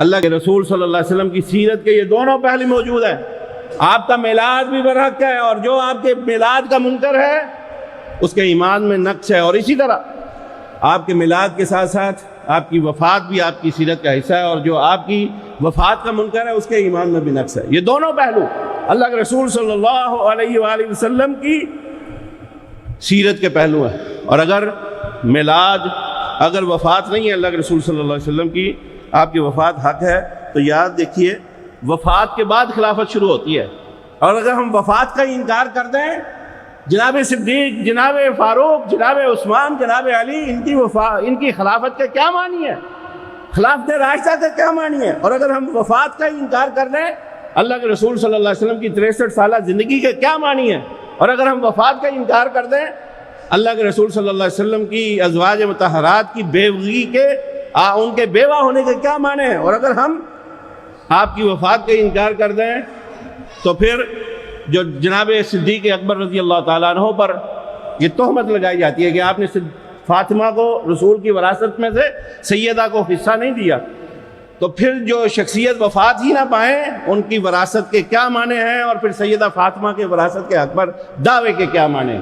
اللہ کے رسول صلی اللہ علیہ وسلم کی سیرت کے یہ دونوں پہلو موجود ہیں۔ آپ کا میلاد بھی برحق ہے، اور جو آپ کے میلاد کا منکر ہے اس کے ایمان میں نقص ہے، اور اسی طرح آپ کے میلاد کے ساتھ ساتھ آپ کی وفات بھی آپ کی سیرت کا حصہ ہے، اور جو آپ کی وفات کا منکر ہے اس کے ایمان میں بھی نقص ہے۔ یہ دونوں پہلو اللہ کے رسول صلی اللہ علیہ وآلہ وسلم کی سیرت کے پہلو ہیں۔ اور اگر میلاد، اگر وفات نہیں ہے اللہ کے رسول صلی اللہ علیہ وسلم کی، آپ کی وفات حق ہے، تو یاد دیکھیے وفات کے بعد خلافت شروع ہوتی ہے۔ اور اگر ہم وفات کا انکار کر دیں، جناب صدیق، جناب فاروق، جناب عثمان، جناب علی، ان کی خلافت کا کیا معنی ہے؟ خلافت راشدہ کا کیا معنی ہے؟ اور اگر ہم وفات کا انکار کر دیں، اللہ کے رسول صلی اللہ علیہ وسلم کی 63 سالہ زندگی کا کیا معنی ہے؟ اور اگر ہم وفات کا انکار کر دیں، اللہ کے رسول صلی اللہ علیہ وسلم کی ازواج مطہرات کی بیوگی کے، ان کے بیوہ ہونے کے کیا معنی ہے؟ اور اگر ہم آپ کی وفات کا انکار کر دیں تو پھر جو جناب صدیق اکبر رضی اللہ تعالیٰ عنہ پر یہ تہمت لگائی جاتی ہے کہ آپ نے فاطمہ کو رسول کی وراثت میں سے سیدہ کو حصہ نہیں دیا، تو پھر جو شخصیت وفات ہی نہ پائیں ان کی وراثت کے کیا معنی ہیں، اور پھر سیدہ فاطمہ کے وراثت کے حق پر دعوے کے کیا معنی ہیں؟